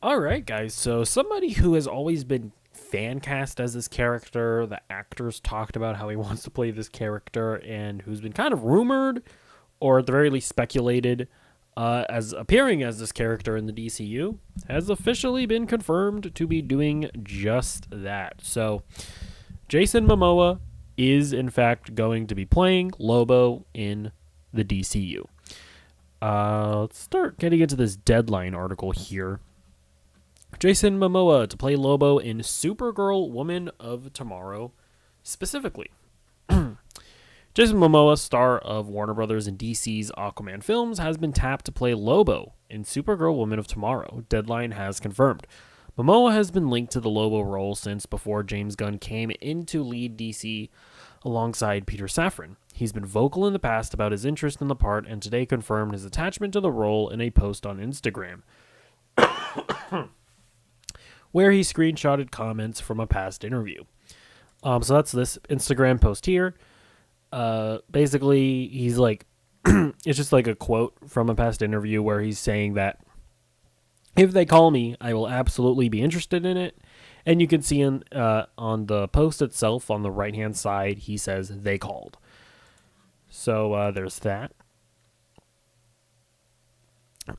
All right, guys. So somebody who has always been fan cast as this character, the actors talked about how he wants to play this character, and who's been kind of rumored, or at the very least speculated, as appearing as this character in the DCU, has officially been confirmed to be doing just that. So Jason Momoa is in fact going to be playing Lobo in the DCU. Let's start getting into this Deadline article here. Jason Momoa to play Lobo in Supergirl Woman of Tomorrow, specifically. Jason Momoa, star of Warner Brothers and DC's Aquaman films, has been tapped to play Lobo in Supergirl Woman of Tomorrow, Deadline has confirmed. Momoa has been linked to the Lobo role since before James Gunn came in to lead DC alongside Peter Safran. He's been vocal in the past about his interest in the part and today confirmed his attachment to the role in a post on Instagram, where he screenshotted comments from a past interview. So that's this Instagram post here. Basically, he's like, it's just like a quote from a past interview where he's saying that if they call me, I will absolutely be interested in it. And you can see on the post itself on the right-hand side, he says they called. So there's that.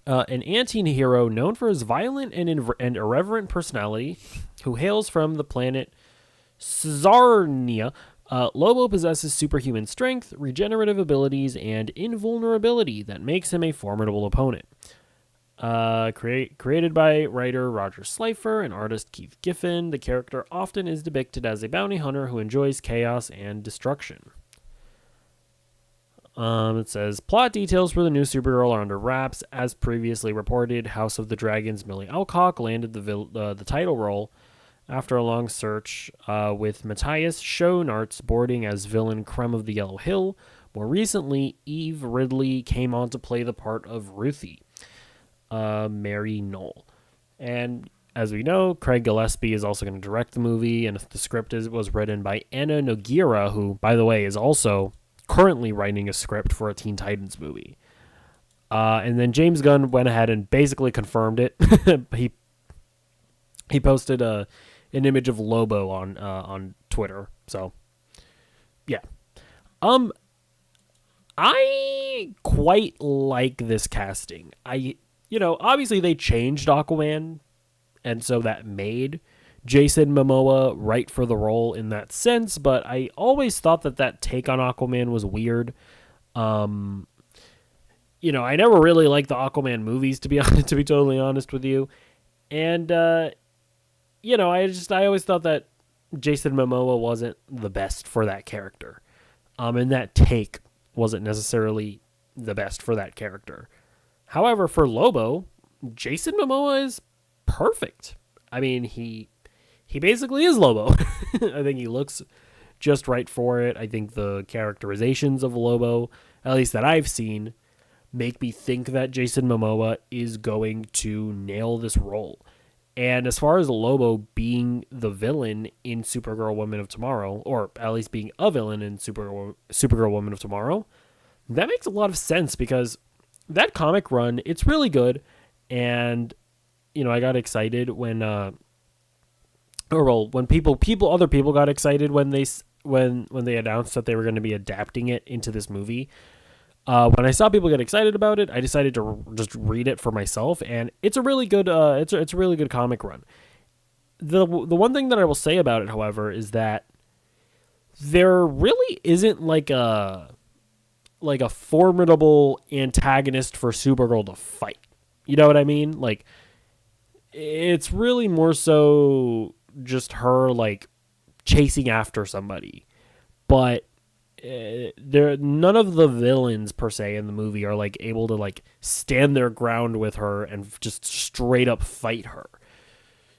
An anti-hero known for his violent and irreverent personality, who hails from the planet Czarnia, Lobo possesses superhuman strength, regenerative abilities, and invulnerability that makes him a formidable opponent. Created by writer Roger Slifer and artist Keith Giffen, the character often is depicted as a bounty hunter who enjoys chaos and destruction. It says, plot details for the new Supergirl are under wraps. As previously reported, House of the Dragon's Millie Alcock landed the title role after a long search, with Matthias Schoenaerts boarding as villain Creme of the Yellow Hill. More recently, Eve Ridley came on to play the part of Ruthie, Mary Knoll. And as we know, Craig Gillespie is also going to direct the movie, and the script was written by Anna Nogueira, who, by the way, is also currently writing a script for a Teen Titans movie. And then James Gunn went ahead and basically confirmed it. he posted an image of Lobo on Twitter. So yeah, I quite like this casting. Obviously they changed Aquaman, and so that made Jason Momoa right for the role in that sense, but I always thought that take on Aquaman was weird. I never really liked the Aquaman movies, to be honest, to be totally honest with you. And I always thought that Jason Momoa wasn't the best for that character. And that take wasn't necessarily the best for that character. However, for Lobo, Jason Momoa is perfect. I mean, he basically is Lobo. I think he looks just right for it. I think the characterizations of Lobo, at least that I've seen, make me think that Jason Momoa is going to nail this role. And as far as Lobo being the villain in Supergirl Woman of Tomorrow, or at least being a villain in Supergirl Woman of Tomorrow, that makes a lot of sense because that comic run, it's really good. And, I got excited when other people got excited when they announced that they were going to be adapting it into this movie. When I saw people get excited about it, I decided to just read it for myself, and it's a really good it's a really good comic run. The one thing that I will say about it, however, is that there really isn't like a formidable antagonist for Supergirl to fight. You know what I mean? Like, it's really more so just her like chasing after somebody, but none of the villains per se in the movie are like able to like stand their ground with her and just straight up fight her.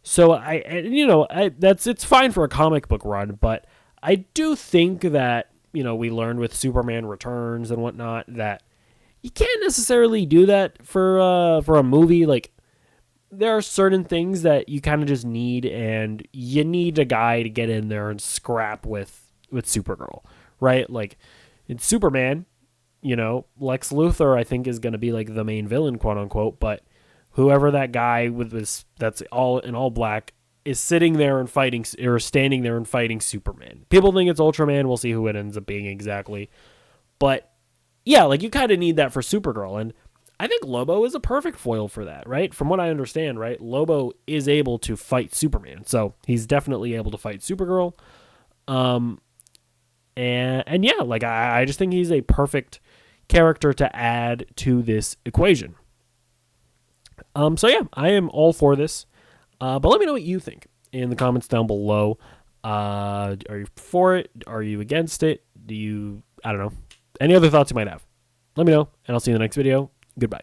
So it's fine for a comic book run, but I do think that we learned with Superman Returns and whatnot that you can't necessarily do that for a movie. Like, there are certain things that you kind of just need, and you need a guy to get in there and scrap with Supergirl, right? Like, in Superman, Lex Luthor, I think, is going to be like the main villain, quote unquote, but whoever that guy with this that's all in all black is sitting there and fighting, or standing there and fighting Superman. People think it's Ultraman. We'll see who it ends up being exactly. But yeah, like you kind of need that for Supergirl, and I think Lobo is a perfect foil for that, right? From what I understand, right, Lobo is able to fight Superman, so he's definitely able to fight Supergirl. And yeah, like I just think he's a perfect character to add to this equation. So yeah, I am all for this. But let me know what you think in the comments down below. Are you for it? Are you against it? I don't know. Any other thoughts you might have? Let me know, and I'll see you in the next video. Goodbye.